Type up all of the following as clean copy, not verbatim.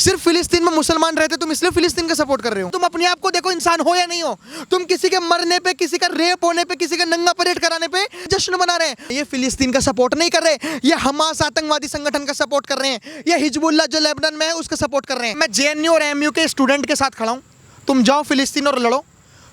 सिर्फ फिलिस्तीन में मुसलमान रहते तुम इसलिए फिलिस्तीन का सपोर्ट कर रहे हो। तुम अपने आप को देखो, इंसान हो या नहीं हो। तुम किसी के मरने पे, किसी का रेप होने पे, किसी का नंगा परेड कराने पे जश्न मना रहे हैं। ये फिलिस्तीन का सपोर्ट नहीं कर रहे, ये हमास आतंकवादी संगठन का सपोर्ट कर रहे हैं, ये हिजबुल्लाह जो लेबनान में है उसका सपोर्ट कर रहे हैं। मैं जेएनयू और एमयू के स्टूडेंट के साथ खड़ा हूं, तुम जाओ फिलिस्तीन और लड़ो,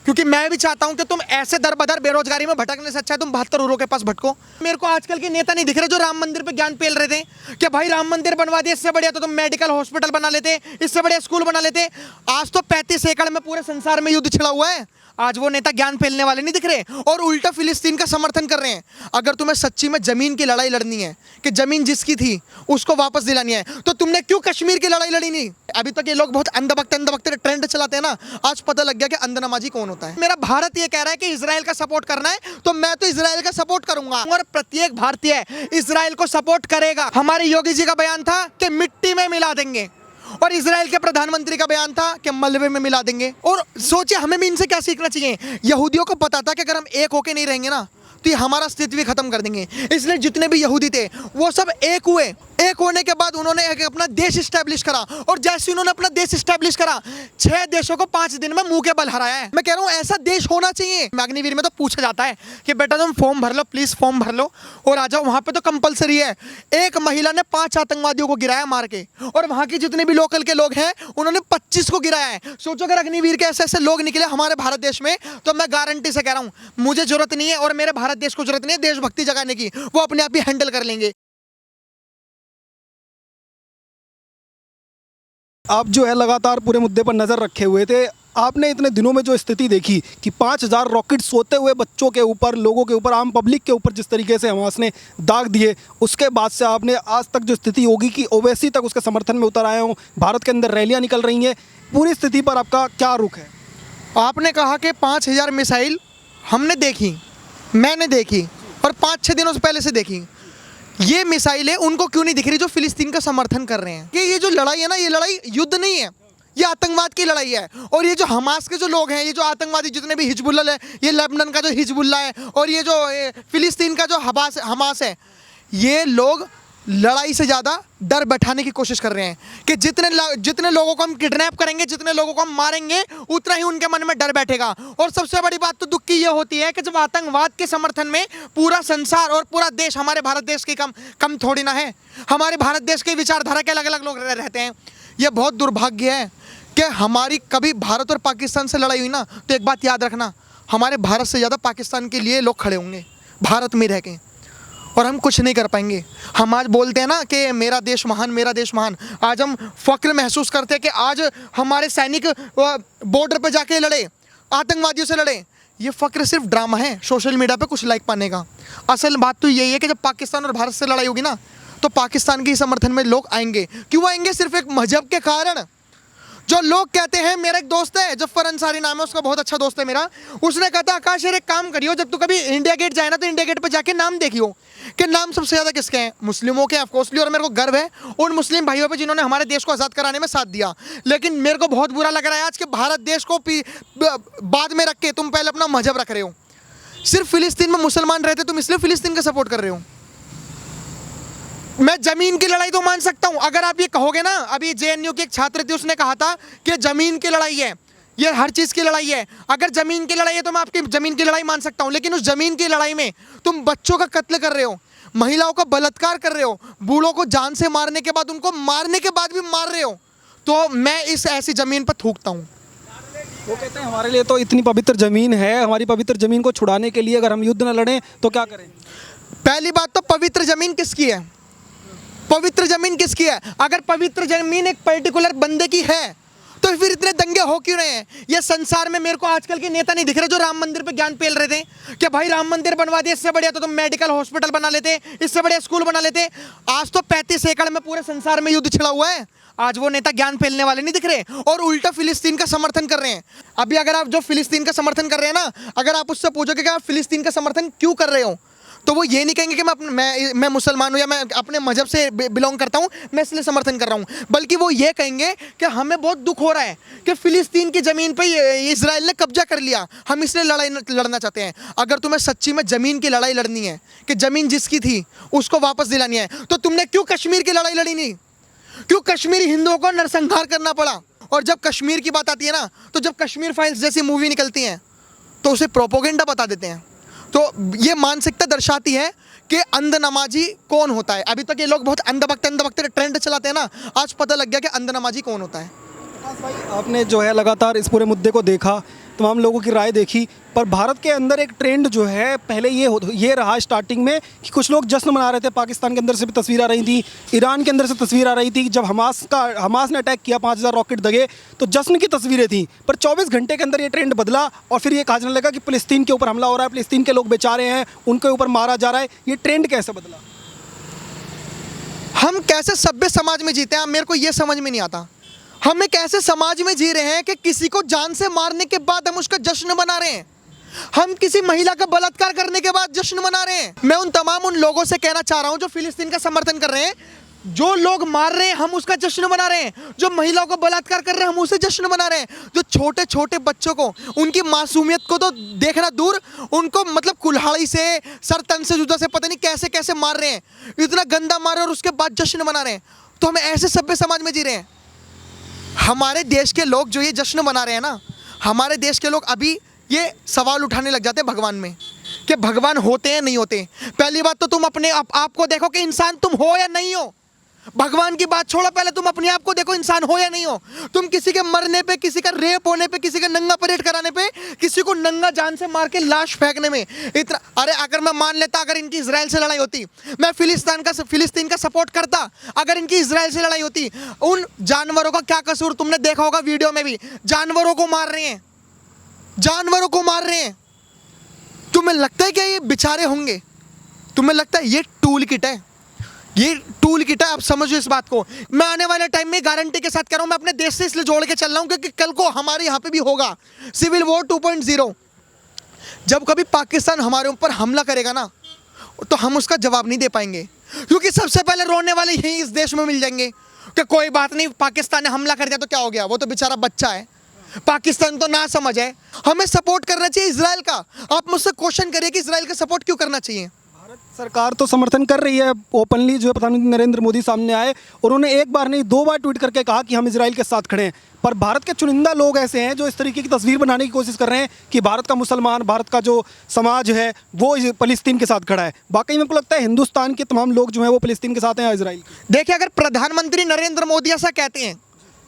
क्योंकि मैं भी चाहता हूं कि तुम ऐसे दर बदर बेरोजगारी में भटकने से अच्छा है तुम 72 यूरो के पास भटको। मेरे को आजकल के नेता नहीं दिख रहे जो राम मंदिर पे ज्ञान पेल रहे थे कि भाई राम मंदिर बनवा दिए, इससे बढ़िया तो तुम मेडिकल हॉस्पिटल बना लेते, इससे बढ़िया स्कूल बना लेते। आज तो 35 एकड़ में पूरे संसार में युद्ध छिड़ा हुआ है। आज वो नेता ज्ञान फैलने वाले नहीं दिख रहे और उल्टा फिलिस्तीन का समर्थन कर रहे हैं। अगर तुम्हें सच्ची में जमीन की लड़ाई लड़नी है कि जमीन जिसकी थी उसको वापस दिलानी है, तो तुमने क्यों कश्मीर की लड़ाई लड़ी नहीं? अभी तक ये लोग बहुत अंधभक्त ट्रेंड चलाते हैं ना, आज पता लग गया कि अंधनमाजी कौन होता है। मेरा भारत ये कह रहा है कि इजराइल का सपोर्ट करना है, तो मैं तो इजराइल का सपोर्ट करूंगा और प्रत्येक भारतीय इजराइल को सपोर्ट करेगा। हमारे योगी जी का बयान था कि मिट्टी में मिला देंगे और इजराइल के प्रधानमंत्री का बयान था कि मलबे में मिला देंगे। और सोचिए हमें भी इनसे क्या सीखना चाहिए। यहूदियों को पता था कि अगर हम एक होके नहीं रहेंगे ना तो ये हमारा अस्तित्व भी खत्म कर देंगे, इसलिए जितने भी यहूदी थे वो सब एक हुए। एक होने के बाद उन्होंने अपना देश स्टैब्लिश करा और जैसे उन्होंने अपना देश स्टैब्लिश करा 6 देशों को 5 दिन में मुंह के बल हराया है। मैं कह रहा हूं ऐसा देश होना चाहिए। अग्निवीर में तो पूछा जाता है कि बेटा तुम फॉर्म भर लो, प्लीज फॉर्म भर लो और आ जाओ। वहां पे तो कंपलसरी है। एक महिला ने 5 आतंकवादियों को गिराया मार के, और वहां के जितने भी लोकल के लोग हैं उन्होंने 25 को गिराया है। सोचो अगर अग्निवीर के ऐसे ऐसे लोग निकले हमारे भारत देश में, तो मैं गारंटी से कह रहा हूं मुझे जरूरत नहीं है और मेरे भारत देश को जरूरत नहीं है देशभक्ति जगाने की, वो अपने आप ही हैंडल कर लेंगे। आप जो है लगातार पूरे मुद्दे पर नज़र रखे हुए थे। आपने इतने दिनों में जो स्थिति देखी कि 5000 रॉकेट सोते हुए बच्चों के ऊपर, लोगों के ऊपर, आम पब्लिक के ऊपर जिस तरीके से हमास ने दाग दिए, उसके बाद से आपने आज तक जो स्थिति होगी कि ओवैसी तक उसके समर्थन में उतर आए हों, भारत के अंदर रैलियां निकल रही हैं, पूरी स्थिति पर आपका क्या रुख है? आपने कहा कि 5000 मिसाइल हमने देखी, मैंने देखी और 5-6 दिनों से पहले से देखी। ये मिसाइलें उनको क्यों नहीं दिख रही जो फिलिस्तीन का समर्थन कर रहे हैं? कि ये जो लड़ाई है ना, ये लड़ाई युद्ध नहीं है, ये आतंकवाद की लड़ाई है। और ये जो हमास के जो लोग हैं, ये जो आतंकवादी जितने भी हिजबुल्लाह है, ये लेबनान का जो हिजबुल्लाह है और ये जो फिलिस्तीन का जो हमास है, ये लोग लड़ाई से ज़्यादा डर बैठाने की कोशिश कर रहे हैं कि जितने लोगों को हम किडनैप करेंगे, जितने लोगों को हम मारेंगे, उतना ही उनके मन में डर बैठेगा। और सबसे बड़ी बात तो दुख की ये होती है कि जब आतंकवाद के समर्थन में पूरा संसार और पूरा देश, हमारे भारत देश की कम थोड़ी ना है। हमारे भारत देश के विचारधारा के अलग अलग लोग रहते हैं। यह बहुत दुर्भाग्य है कि हमारी कभी भारत और पाकिस्तान से लड़ाई हुई ना, तो एक बात याद रखना, हमारे भारत से ज़्यादा पाकिस्तान के लिए लोग खड़े होंगे भारत में रह के, और हम कुछ नहीं कर पाएंगे। हम आज बोलते हैं ना कि मेरा देश महान, मेरा देश महान। आज हम फक्र महसूस करते हैं कि आज हमारे सैनिक बॉर्डर पे जाके लड़े, आतंकवादियों से लड़े। ये फक्र सिर्फ ड्रामा है सोशल मीडिया पे कुछ लाइक पाने का। असल बात तो यही है कि जब पाकिस्तान और भारत से लड़ाई होगी ना, तो पाकिस्तान के समर्थन में लोग आएंगे। क्यों आएंगे? सिर्फ एक मजहब के कारण। जो लोग कहते हैं, मेरा एक दोस्त है जफर अंसारी नाम है उसका, बहुत अच्छा दोस्त है मेरा, उसने कहा था आकाश यार एक काम करियो, जब तू कभी इंडिया गेट जाए ना तो इंडिया गेट पे जाके नाम देखियो कि नाम सबसे ज़्यादा किसके हैं, मुस्लिमों के ऑफकोर्सली। और मेरे को गर्व है उन मुस्लिम भाइयों पे जिन्होंने हमारे देश को आज़ाद कराने में साथ दिया। लेकिन मेरे को बहुत बुरा लग रहा है आज कि भारत देश को बाद में रख के तुम पहले अपना मजहब रख रहे हो। सिर्फ फिलिस्तीन में मुसलमान रहते तुम इसलिए फिलिस्तीन का सपोर्ट कर रहे हो। मैं जमीन की लड़ाई तो मान सकता हूं, अगर आप ये कहोगे ना, अभी जेएनयू की एक छात्र थी उसने कहा था कि जमीन की लड़ाई है, ये हर चीज की लड़ाई है। अगर जमीन की लड़ाई है तो मैं आपकी जमीन की लड़ाई मान सकता हूं, लेकिन उस जमीन की लड़ाई में तुम बच्चों का कत्ल कर रहे हो, महिलाओं का बलात्कार कर रहे हो, बूढ़ों को जान से मारने के बाद उनको मारने के बाद भी मार रहे हो, तो मैं इस ऐसी जमीन पर थूकता हूँ। वो कहते हैं हमारे लिए तो इतनी पवित्र जमीन है, हमारी पवित्र जमीन को छुड़ाने के लिए अगर हम युद्ध न लड़ें तो क्या करें? पहली बात तो पवित्र जमीन किसकी है? पवित्र जमीन किसकी है? अगर पवित्र जमीन एक पर्टिकुलर बंदे की है तो फिर इतने दंगे हो क्यों रहे हैं? ये संसार में मेरे को आजकल के नेता नहीं दिख रहे जो राम मंदिर पे ज्ञान पेल रहे थे कि भाई राम मंदिर बनवा दिए, इससे बढ़िया तो तुम मेडिकल हॉस्पिटल बना लेते, इससे बढ़िया स्कूल बना लेते। आज तो 35 एकड़ में पूरे संसार में युद्ध छिड़ा हुआ है। आज वो नेता ज्ञान फैलने वाले नहीं दिख रहे और उल्टा फिलिस्तीन का समर्थन कर रहे हैं। अभी अगर आप जो फिलिस्तीन का समर्थन कर रहे हैं ना, अगर आप उससे पूछोगे कि आप फिलिस्तीन का समर्थन क्यों कर रहे हो, तो वो ये नहीं कहेंगे कि मैं मुसलमान हूँ या मैं अपने मजहब से बिलोंग करता हूँ, मैं इसलिए समर्थन कर रहा हूँ, बल्कि वो ये कहेंगे कि हमें बहुत दुख हो रहा है कि फिलिस्तीन की ज़मीन पे इजराइल ने कब्जा कर लिया, हम इसलिए लड़ाई लड़ना चाहते हैं। अगर तुम्हें सच्ची में ज़मीन की लड़ाई लड़नी है कि ज़मीन जिसकी थी उसको वापस दिलानी है, तो तुमने क्यों कश्मीर की लड़ाई लड़ी नहीं? क्यों कश्मीरी हिंदुओं को नरसंहार करना पड़ा? और जब कश्मीर की बात आती है ना, तो जब कश्मीर फाइल्स जैसी मूवी निकलती हैं तो उसे प्रोपोगेंडा बता देते हैं। तो ये मानसिकता दर्शाती है कि अंध नमाजी कौन होता है। अभी तक ये लोग बहुत अंधभक्त ट्रेंड चलाते हैं ना, आज पता लग गया कि अंध नमाजी कौन होता है। प्रकाश भाई, आपने जो है लगातार इस पूरे मुद्दे को देखा, तमाम लोगों की राय देखी, पर भारत के अंदर एक ट्रेंड जो है पहले ये रहा स्टार्टिंग में कि कुछ लोग जश्न मना रहे थे। पाकिस्तान के अंदर से भी तस्वीर आ रही थी, ईरान के अंदर से तस्वीर आ रही थी। जब हमास ने अटैक किया, 5000 रॉकेट दगे, तो जश्न की तस्वीरें थी। पर 24 घंटे के अंदर ये ट्रेंड बदला और फिर ये कहा जाने लगा कि फ़िलिस्तीन के ऊपर हमला हो रहा है, फ़िलिस्तीन के लोग बेचारे हैं, उनके ऊपर मारा जा रहा है। ये ट्रेंड कैसे बदला? हम कैसे सभ्य समाज में जीते हैं, मेरे को ये समझ में नहीं आता। हम एक ऐसे समाज में जी रहे हैं कि किसी को जान से मारने के बाद हम उसका जश्न मना रहे हैं। हम किसी महिला का बलात्कार करने के बाद जश्न मना रहे हैं। मैं उन लोगों से कहना चाह रहा हूं जो फिलिस्तीन का समर्थन कर रहे हैं, जो लोग मार रहे हैं हम उसका जश्न मना रहे हैं, जो महिलाओं को बलात्कार कर रहे हैं हम उसे जश्न मना रहे हैं, जो छोटे छोटे बच्चों को उनकी मासूमियत को तो देखना दूर, उनको मतलब कुल्हाड़ी से, सर तन से, जुदा से, पता नहीं कैसे कैसे मार रहे हैं, इतना गंदा मार रहे हैं और उसके बाद जश्न मना रहे हैं। तो हम ऐसे सभ्य समाज में जी रहे हैं। हमारे देश के लोग जो ये जश्न मना रहे हैं ना, हमारे देश के लोग अभी ये सवाल उठाने लग जाते हैं भगवान में कि भगवान होते हैं नहीं होते। पहली बात तो तुम अपने आप को देखो कि इंसान तुम हो या नहीं हो। भगवान की बात छोड़ो, पहले तुम अपने आप को देखो इंसान हो या नहीं हो। तुम किसी के मरने पे, किसी का रेप होने पे, किसी का नंगा परेड कराने पे, किसी को नंगा जान से मार के लाश फेंकने में इतना, अरे अगर मैं मान लेता अगर इनकी इजराइल से लड़ाई होती, मैं फिलिस्तीन का सपोर्ट करता, अगर इनकी इजराइल से लड़ाई होती, उन जानवरों का क्या कसूर? तुमने देखा होगा वीडियो में भी, जानवरों को मार रहे हैं, जानवरों को मार रहे हैं। तुम्हें लगता है क्या ये बेचारे होंगे? तुम्हें लगता है ये टूल किट है? ये टूल किट है, आप समझो इस बात को। मैं आने वाले टाइम में गारंटी के साथ कह रहा हूं, मैं अपने देश से इसलिए जोड़ के चल रहा हूं क्योंकि कल को हमारे यहाँ पे भी होगा सिविल वॉर 2.0। जब कभी पाकिस्तान हमारे ऊपर हमला करेगा ना, तो हम उसका जवाब नहीं दे पाएंगे, क्योंकि सबसे पहले रोने वाले यही इस देश में मिल जाएंगे कि कोई बात नहीं, पाकिस्तान ने हमला कर दिया तो क्या हो गया, वो तो बेचारा बच्चा है, पाकिस्तान तो ना समझ है। हमें सपोर्ट करना चाहिए इजराइल का। आप मुझसे क्वेश्चन करिए कि इजराइल का सपोर्ट क्यों करना चाहिए? भारत सरकार तो समर्थन कर रही है ओपनली। जो प्रधानमंत्री नरेंद्र मोदी सामने आए, उन्होंने एक बार नहीं 2 बार ट्वीट करके कहा कि हम इजराइल के साथ खड़े हैं। पर भारत के चुनिंदा लोग ऐसे हैं जो इस तरीके की तस्वीर बनाने की कोशिश कर रहे हैं कि भारत का मुसलमान, भारत का जो समाज है वो फ़िलिस्तीन के साथ खड़ा है। वाकई मेरे को लगता है हिंदुस्तान के तमाम लोग जो हैं वो फ़िलिस्तीन के साथ हैं, इजराइल। देखिए, अगर प्रधानमंत्री नरेंद्र मोदी ऐसा कहते हैं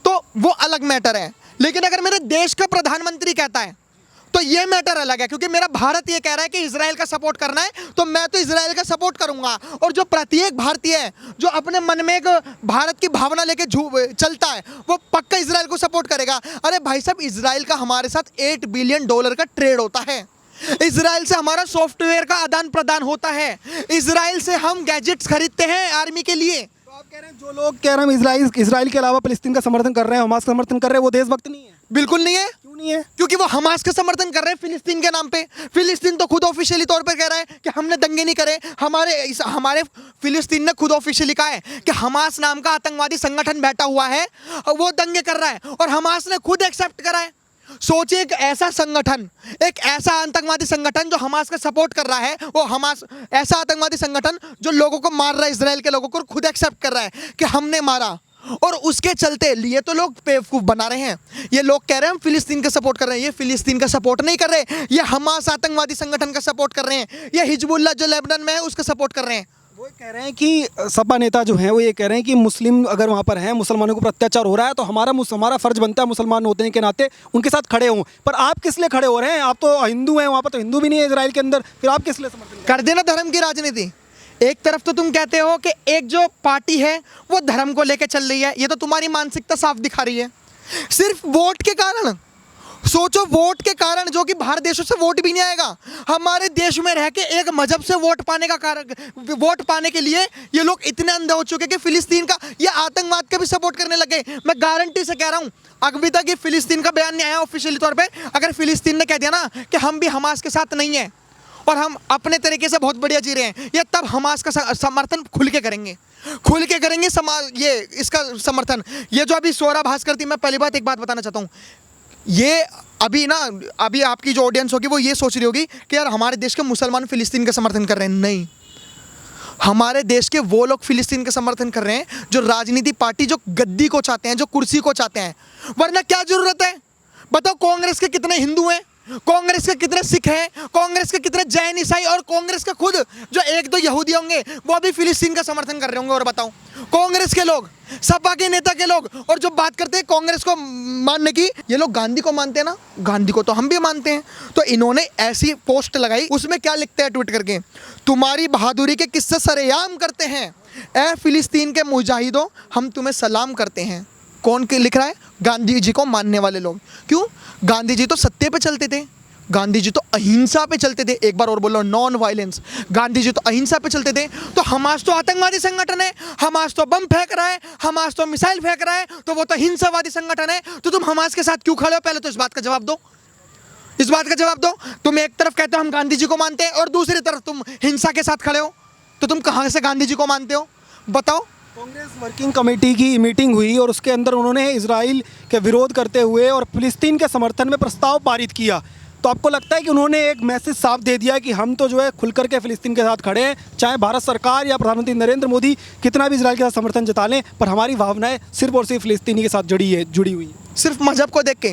तो वो अलग मैटर है, लेकिन अगर मेरे देश का प्रधानमंत्री कहता है तो ये मैटर अलग है, क्योंकि मेरा भारत ये कह रहा है कि इजराइल का सपोर्ट करना है तो मैं तो इजराइल का सपोर्ट करूंगा। और जो प्रत्येक भारतीय है जो अपने मन में एक भारत की भावना लेके चलता है, वो पक्का इजराइल को सपोर्ट करेगा। अरे भाई साहब, इजराइल का हमारे साथ $8 बिलियन का ट्रेड होता है, इजराइल से हमारा सॉफ्टवेयर का आदान प्रदान होता है, इजराइल से हम गैजेट्स खरीदते हैं आर्मी के लिए। तो आप कह रहे हैं जो लोग कह रहे हैं इजराइल के अलावा फ़िलिस्तीन का समर्थन कर रहे हैं, हमास का समर्थन कर रहे हैं, वो देशभक्त नहीं है? बिल्कुल नहीं है। क्यों नहीं है? क्योंकि वो हमास का समर्थन कर रहे हैं फिलिस्तीन के नाम पे। फिलिस्तीन तो खुद ऑफिशियली तौर पे कह रहा है कि हमने दंगे नहीं करे। हमारे फिलिस्तीन ने खुद ऑफिशियली कहा है कि हमास नाम का आतंकवादी संगठन बैठा हुआ है और वो दंगे कर रहा है, और हमास ने खुद एक्सेप्ट करा है। सोचिए, एक ऐसा संगठन, एक ऐसा आतंकवादी संगठन जो हमास का सपोर्ट कर रहा है, वो हमास ऐसा आतंकवादी संगठन जो लोगों को मार रहा है, इजराइल के लोगों को, खुद एक्सेप्ट कर रहा है कि हमने मारा। और उसके चलते ये तो लोग बेवकूफ़ बना रहे हैं। ये लोग कह रहे हैं हम फिलिस्तीन का सपोर्ट कर रहे हैं, ये फिलिस्तीन का सपोर्ट नहीं कर रहे, ये हमास आतंकवादी संगठन का सपोर्ट कर रहे हैं, ये हिजबुल्लाह जो लेबनान में है उसका सपोर्ट कर रहे हैं। वो कह रहे हैं कि सपा नेता जो हैं वो ये कह रहे हैं कि मुस्लिम अगर वहाँ पर हैं, मुसलमानों को अत्याचार हो रहा है, तो हमारा फ़र्ज बनता है मुसलमान होने के नाते उनके साथ खड़े हों। पर आप किस लिए खड़े हो रहे हैं? आप तो हिंदू हैं, वहाँ पर तो हिंदू भी नहीं है इजराइल के अंदर, फिर आप किस लिए समर्थन कर देना धर्म की राजनीति। एक तरफ तो तुम कहते हो कि एक जो पार्टी है वो धर्म को लेकर चल रही है, ये तो तुम्हारी मानसिकता साफ दिखा रही है। सिर्फ वोट के कारण सोचो, वोट के कारण, जो कि बाहर देशों से वोट भी नहीं आएगा, हमारे देश में रह के एक मजहब से वोट पाने के लिए ये लोग इतने अंधे हो चुके कि फिलिस्तीन का, ये आतंकवाद का भी सपोर्ट करने लगे। मैं गारंटी से कह रहा हूँ, अभी तक ये फिलिस्तीन का बयान नहीं आया ऑफिशियली तौर पे। अगर फिलिस्तीन ने कह दिया ना कि हम भी हमास के साथ नहीं है और हम अपने तरीके से बहुत बढ़िया जी रहे हैं, ये तब हमास का समर्थन खुल के करेंगे ये इसका समर्थन। ये जो अभी सोरा भास्कर थी, मैं पहली बात एक बात बताना चाहता हूँ, ये अभी आपकी जो ऑडियंस होगी वो ये सोच रही होगी कि यार हमारे देश के मुसलमान फिलिस्तीन का समर्थन कर रहे हैं। नहीं, हमारे देश के वो लोग फिलिस्तीन का समर्थन कर रहे हैं जो राजनीति पार्टी, जो गद्दी को चाहते हैं, जो कुर्सी को चाहते हैं। वरना क्या जरूरत है? बताओ, कांग्रेस के कितने हिंदू हैं, कांग्रेस के कितने सिख हैं, कांग्रेस के कितने जैन ईसाई, और कांग्रेस के खुद जो एक दो यहूदी होंगे वो भी फिलिस्तीन का समर्थन कर रहे होंगे। और बताओ, कांग्रेस के लोग, सपा के नेता के लोग, और जो बात करते हैं कांग्रेस को मानने की, ये लोग गांधी को मानते हैं ना, गांधी को तो हम भी मानते हैं। तो इन्होंने ऐसी पोस्ट लगाई, उसमें क्या लिखते हैं ट्वीट करके, तुम्हारी बहादुरी के किस्से सरेआम करते हैं, ए फिलिस्तीन के मुजाहिदों हम तुम्हें सलाम करते हैं। कौन के लिख रहा है? गांधी जी को मानने वाले लोग। क्यों? गांधी जी तो सत्य पे चलते थे, गांधी जी तो अहिंसा पे चलते थे। एक बार और बोलो, नॉन वायलेंस। गांधी जी तो अहिंसा पे चलते थे। तो हमास तो आतंकवादी संगठन है, हमास तो बम फेंक रहा है, हमास तो मिसाइल फेंक रहा है, तो वो तो हिंसावादी संगठन है। तो तुम हमास के साथ क्यों खड़े हो? पहले तो इस बात का जवाब दो, इस बात का जवाब दो। तुम एक तरफ कहते हो हम गांधी जी को मानते हैं और दूसरी तरफ तुम हिंसा के साथ खड़े हो, तो तुम कहाँ से गांधी जी को मानते हो? बताओ। कांग्रेस वर्किंग कमेटी की मीटिंग हुई और उसके अंदर उन्होंने इजराइल के विरोध करते हुए और फिलिस्तीन के समर्थन में प्रस्ताव पारित किया। तो आपको लगता है कि उन्होंने एक मैसेज साफ दे दिया कि हम तो जो है खुलकर के फिलिस्तीन के साथ खड़े हैं, चाहे भारत सरकार या प्रधानमंत्री नरेंद्र मोदी कितना भी इजराइल के साथ समर्थन जता लें, पर हमारी भावनाएं सिर्फ और सिर्फ फिलिस्तीनी के साथ जुड़ी हुई है, सिर्फ मजहब को देख के।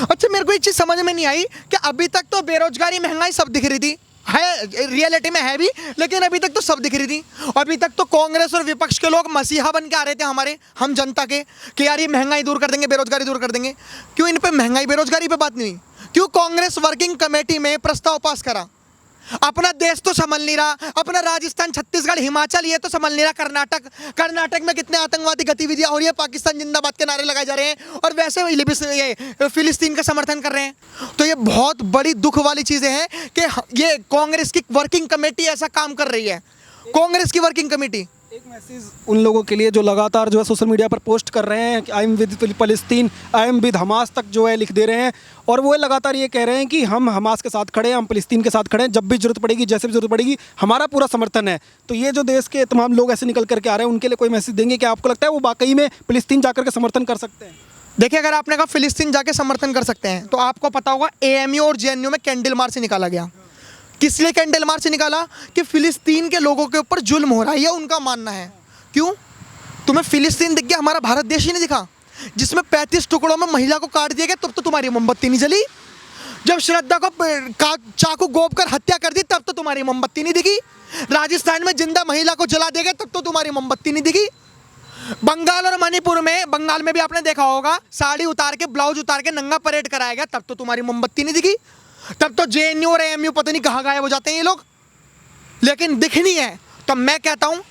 अच्छा, मेरे को एक चीज़ समझ में नहीं आई कि अभी तक तो बेरोजगारी, महंगाई सब दिख रही थी, है रियलिटी में है भी, लेकिन अभी तक तो सब दिख रही थी। अभी तक तो कांग्रेस और विपक्ष के लोग मसीहा बन के आ रहे थे हमारे, हम जनता के, कि यार ये महंगाई दूर कर देंगे, बेरोजगारी दूर कर देंगे। क्यों इन पे महंगाई बेरोजगारी पे बात नहीं हुई? क्यों कांग्रेस वर्किंग कमेटी में प्रस्ताव पास करा? अपना देश तो संभल नहीं रहा, अपना राजस्थान, छत्तीसगढ़, हिमाचल ये तो संभल नहीं रहा, कर्नाटक में कितने आतंकवादी गतिविधियां हो रही है, पाकिस्तान जिंदाबाद के नारे लगाए जा रहे हैं, और वैसे ये फिलिस्तीन का समर्थन कर रहे हैं। तो ये बहुत बड़ी दुख वाली चीजें हैं कि ये कांग्रेस की वर्किंग कमेटी ऐसा काम कर रही है। कांग्रेस की वर्किंग कमेटी। एक मैसेज उन लोगों के लिए जो लगातार जो है सोशल मीडिया पर पोस्ट कर रहे हैं कि आई एम विद फलस्तीन, आई एम विद हमास तक जो है लिख दे रहे हैं, और वो लगातार ये कह रहे हैं कि हम हमास के साथ खड़े हैं, हम फलस्तीन के साथ खड़े हैं, जब भी जरूरत पड़ेगी, जैसे भी जरूरत पड़ेगी, हमारा पूरा समर्थन है। तो ये जो देश के तमाम लोग ऐसे निकल करके आ रहे हैं, उनके लिए कोई मैसेज देंगे? क्या आपको लगता है वो वाकई में फलस्तीन जाकर के समर्थन कर सकते हैं? देखिए, अगर आपने कहा फिलिस्तीन जाके समर्थन कर सकते हैं, तो आपको पता होगा एएमयू और जेएनयू में कैंडल मार्च निकाला गया। किस लिए कैंडल मार्च निकाला? कि फिलिस्तीन के लोगों के ऊपर जुल्म हो रहा है, ये उनका मानना है। क्यों? तुम्हें फिलिस्तीन दिख गया, हमारा भारत देश ही नहीं दिखा, जिसमें 35 टुकड़ों में महिला को काट दिया गया, तब तो तुम्हारी मोमबत्ती नहीं जली। जब श्रद्धा को चाकू गोप कर हत्या कर दी, तब तो तुम्हारी मोमबत्ती नहीं दिखी। राजस्थान में जिंदा महिला को जला देगा, तब तो तुम्हारी मोमबत्ती नहीं दिखी। बंगाल और मणिपुर में, बंगाल में भी आपने देखा होगा, साड़ी उतार के, ब्लाउज उतार के नंगा परेड कराया गया, तब तो तुम्हारी मोमबत्ती नहीं दिखी। तब तो जेएनयू और एएमयू पता नहीं कहाँ गायब हो जाते हैं ये लोग, लेकिन दिखनी है। तो मैं कहता हूँ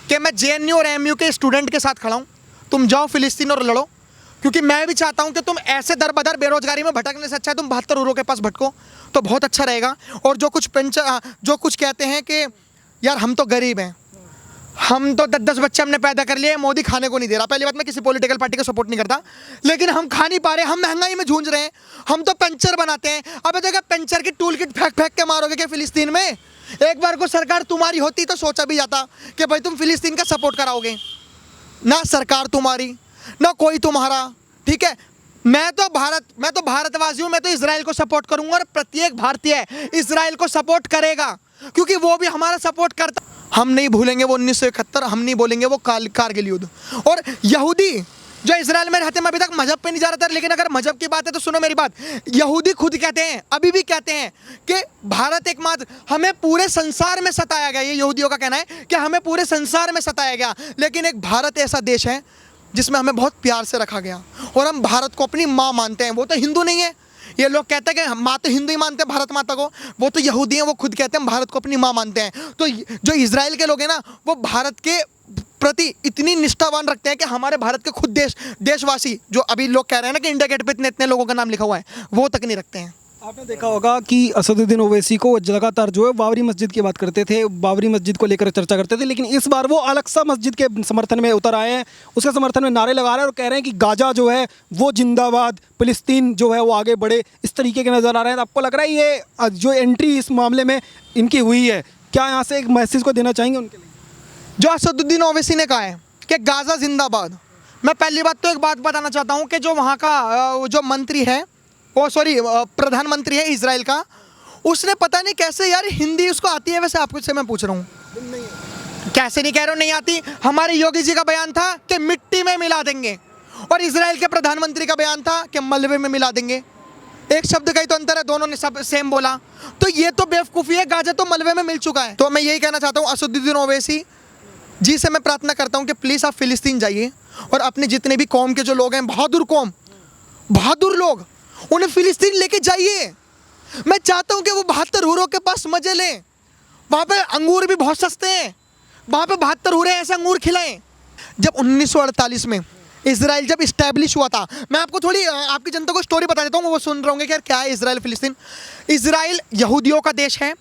कि मैं जेएनयू और एएमयू के स्टूडेंट के साथ खड़ा हूँ, तुम जाओ फिलिस्तीन और लड़ो, क्योंकि मैं भी चाहता हूँ कि तुम ऐसे दर बदर बेरोजगारी में भटकने से अच्छा है तुम 72 यूरो के पास भटको, तो बहुत अच्छा रहेगा। और जो कुछ कहते हैं कि यार हम तो गरीब हैं, हम तो 10-10 बच्चे हमने पैदा कर लिए, मोदी खाने को नहीं दे रहा। पहली बात, मैं किसी पॉलिटिकल पार्टी का सपोर्ट नहीं करता, लेकिन हम खा नहीं पा रहे, हम महंगाई में जूझ रहे हैं, हम तो पंचर बनाते हैं। अब जगह पंचर की टूल किट फेंक फेंक के मारोगे क्या फिलिस्तीन में? एक बार को सरकार तुम्हारी होती तो सोचा भी जाता कि भाई तुम फिलिस्तीन का सपोर्ट कराओगे। ना सरकार तुम्हारी, ना कोई तुम्हारा, ठीक है। मैं तो भारतवासी हूँ, मैं तो इजराइल को सपोर्ट करूंगा, और प्रत्येक भारतीय इजराइल को सपोर्ट करेगा, क्योंकि वो भी हमारा सपोर्ट करता। हम नहीं भूलेंगे वो 1971, हम नहीं बोलेंगे वो कारगिल युद्ध। और यहूदी जो इजराइल में रहते हैं, मैं अभी तक मजहब पे नहीं जा रहा था, लेकिन अगर मजहब की बात है तो सुनो मेरी बात। यहूदी खुद कहते हैं, अभी भी कहते हैं कि भारत एकमात्र, हमें पूरे संसार में सताया गया। ये यहूदियों का कहना है कि हमें पूरे संसार में सताया गया, लेकिन एक भारत ऐसा देश है जिसमें हमें बहुत प्यार से रखा गया, और हम भारत को अपनी माँ मानते हैं। वो तो हिंदू नहीं है, ये लोग कहते हैं कि माँ तो हिंदू ही मानते हैं भारत माता को, वो तो यहूदी हैं, वो खुद कहते हैं हम भारत को अपनी माँ मानते हैं। तो जो इजराइल के लोग हैं ना, वो भारत के प्रति इतनी निष्ठावान रखते हैं कि हमारे भारत के खुद देशवासी, जो अभी लोग कह रहे हैं ना कि इंडिया गेट पे इतने लोगों का नाम लिखा हुआ है, वो तक नहीं रखते हैं। आपने देखा होगा कि असदुद्दीन ओवैसी को लगातार जो है बाबरी मस्जिद की बात करते थे, बाबरी मस्जिद को लेकर चर्चा करते थे, लेकिन इस बार वो अल-अक्सा मस्जिद के समर्थन में उतर आए हैं, उसके समर्थन में नारे लगा रहे हैं और कह रहे हैं कि गाजा जो है वो जिंदाबाद, फिलिस्तीन जो है वो आगे बढ़े, इस तरीके के नज़र आ रहे हैं। आपको लग रहा है ये जो एंट्री इस मामले में इनकी हुई है, क्या यहाँ से एक मैसेज को देना चाहेंगे उनके लिए? जो असदुद्दीन ओवैसी ने कहा है कि गाजा जिंदाबाद, मैं पहली बात तो एक बात बताना चाहता हूँ कि जो वहाँ का जो मंत्री है, प्रधानमंत्री है इजराइल का, उसने पता नहीं कैसे, यार हिंदी उसको आती है वैसे, आपको से मैं पूछ रहा हूँ, कैसे नहीं कह रहे हो नहीं आती? हमारे योगी जी का बयान था कि मिट्टी में मिला देंगे, और इजराइल के प्रधानमंत्री का बयान था कि मलबे में मिला देंगे। एक शब्द का ही तो अंतर है, दोनों ने सब सेम बोला। तो ये तो बेवकूफ़ी है, गाजा तो मलबे में मिल चुका है। तो मैं यही कहना चाहता हूँ असदुद्दीन ओवैसी जी से मैं प्रार्थना करता हूँ कि प्लीज़ आप फ़िलिस्तीन जाइए और अपने जितने भी कौम के जो लोग हैं, बहादुर कौम, बहादुर लोग, उन्हें फ़िलिस्तीन लेके जाइए। मैं चाहता हूँ कि वो 72 हूरों के पास मजे लें। वहाँ पे अंगूर भी बहुत सस्ते हैं, वहाँ पे 72 हूरें ऐसे अंगूर खिलाएं। जब 1948 में इसराइल जब इस्टेब्लिश हुआ था, मैं आपको थोड़ी आपकी जनता को स्टोरी बता देता हूँ, वो सुन रहे होंगे कि यार क्या है इसराइल फ़िलिस्तीन। इसराइल यहूदियों का देश है,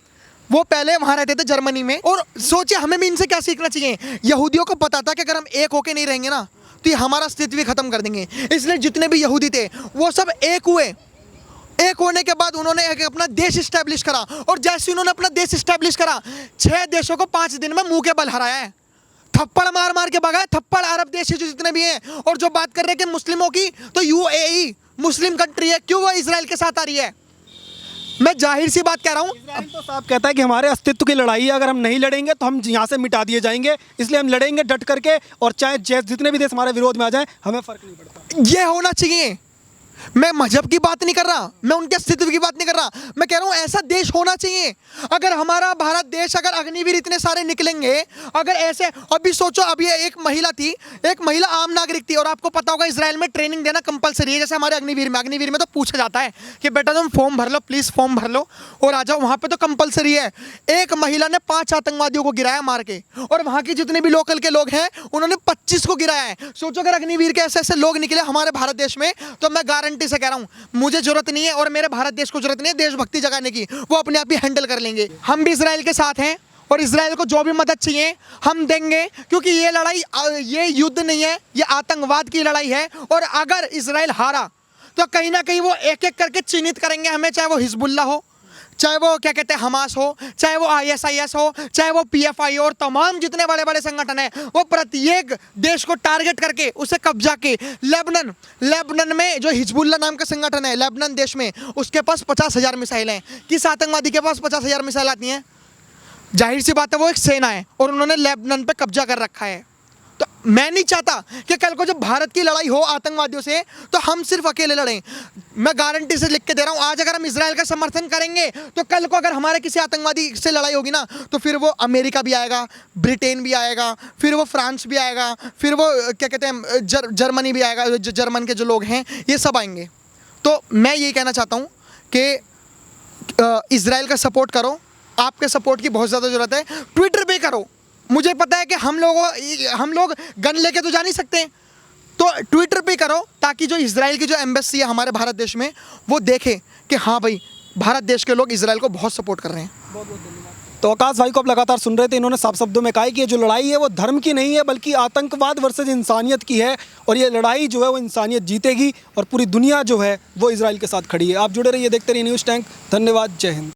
वो पहले वहाँ रहते थे जर्मनी में। और सोचिए हमें भी इनसे क्या सीखना चाहिए। यहूदियों को पता था कि अगर हम एक होके नहीं रहेंगे ना तो ये हमारा अस्तित्व भी खत्म कर देंगे। इसलिए जितने भी यहूदी थे वो सब एक हुए। एक होने के बाद उन्होंने एक अपना देश इस्टेब्लिश करा, और जैसे उन्होंने अपना देश इस्टेब्लिश करा 6 देशों को 5 दिन में मुंह के बल हराया है। थप्पड़ मार मार के भगाए, थप्पड़ अरब देश जो जितने भी हैं। और जो बात कर रहे हैं कि मुस्लिमों की, तो यूएई मुस्लिम कंट्री है, क्यों वो इजराइल के साथ आ रही है? मैं जाहिर सी बात कह रहा हूँ। इजराइल तो साफ कहता है कि हमारे अस्तित्व की लड़ाई है, अगर हम नहीं लड़ेंगे तो हम यहाँ से मिटा दिए जाएंगे, इसलिए हम लड़ेंगे डट करके, और चाहे जितने भी देश हमारे विरोध में आ जाएं हमें फर्क नहीं पड़ता। ये होना चाहिए। मैं मजहब की बात नहीं कर रहा, मैं उनके अस्तित्व की बात नहीं कर रहा, मैं कह रहा हूँ ऐसा देश होना चाहिए। अगर हमारा भारत देश, अगर अग्निवीर इतने सारे निकलेंगे, अगर ऐसे, अभी सोचो, अभी एक महिला थी, एक महिला आम नागरिक थी, और आपको पता होगा इसराइल में ट्रेनिंग देना कंपलसरी है। जैसे हमारे अग्निवीर में तो पूछा जाता है कि बेटा तुम फॉर्म भर लो, प्लीज़ फॉर्म भर लो और आ जाओ, वहाँ पर तो कंपलसरी है। एक महिला ने 5 आतंकवादियों को गिराया मार के, और वहाँ के जितने भी लोकल के लोग हैं उन्होंने 25 को गिराया है। सोचो अगर अग्निवीर के ऐसे ऐसे लोग निकले हमारे भारत देश में, तो मैं गारंटी से कह रहा हूं मुझे जरूरत नहीं है और मेरे भारत देश को जरूरत नहीं है देशभक्ति जगाने की, वो अपने आप ही हैंडल कर लेंगे। हम भी इसराइल के साथ हैं, और इसराइल को जो भी मदद चाहिए हम देंगे, क्योंकि ये लड़ाई, ये युद्ध नहीं है, ये आतंकवाद की लड़ाई है। और अगर इसराइल हारा तो कहीं ना कहीं वो एक एक करके चिन्हित करेंगे हमें, चाहे वो हिजबुल्ला हो, चाहे वो क्या कहते हैं हमास हो, चाहे वो ISIS हो, चाहे वो PFI हो, और तमाम जितने बड़े बड़े संगठन हैं, वो प्रत्येक देश को टारगेट करके उसे कब्जा के। लेबनान में जो हिजबुल्ला नाम का संगठन है लेबनान देश में, उसके पास 50,000 मिसाइल हैं। किस आतंकवादी के पास 50,000 मिसाइल आती हैं? जाहिर सी बात है वो एक सेना है, और उन्होंने लेबनान पे कब्जा कर रखा है। तो मैं नहीं चाहता कि कल को जब भारत की लड़ाई हो आतंकवादियों से तो हम सिर्फ अकेले लड़ें। मैं गारंटी से लिख के दे रहा हूं, आज अगर हम इसराइल का समर्थन करेंगे तो कल को अगर हमारे किसी आतंकवादी से लड़ाई होगी ना, तो फिर वो अमेरिका भी आएगा, ब्रिटेन भी आएगा, फिर वो फ्रांस भी आएगा, फिर वो क्या कहते हैं जर्मनी भी आएगा, जर्मन के जो लोग हैं ये सब आएंगे। तो मैं यही कहना चाहता हूँ कि इसराइल का सपोर्ट करो, आपके सपोर्ट की बहुत ज़्यादा ज़रूरत है। ट्विटर पे करो, मुझे पता है कि हम लोग गन लेके तो जा नहीं सकते, तो ट्विटर पे करो, ताकि जो इजराइल की जो एम्बेसी है हमारे भारत देश में वो देखे कि हाँ भाई भारत देश के लोग इजराइल को बहुत सपोर्ट कर रहे हैं। बहुत बहुत धन्यवाद। तो आकाश भाई को आप लगातार सुन रहे थे, इन्होंने साफ शब्दों में कहा कि ये जो लड़ाई है वो धर्म की नहीं है बल्कि आतंकवाद वर्सेज इंसानियत की है, और ये लड़ाई जो है वो इंसानियत जीतेगी, और पूरी दुनिया जो है वो इजराइल के साथ खड़ी है। आप जुड़े रहिए, देखते रहिए न्यूज़ टैंक। धन्यवाद, जय हिंद।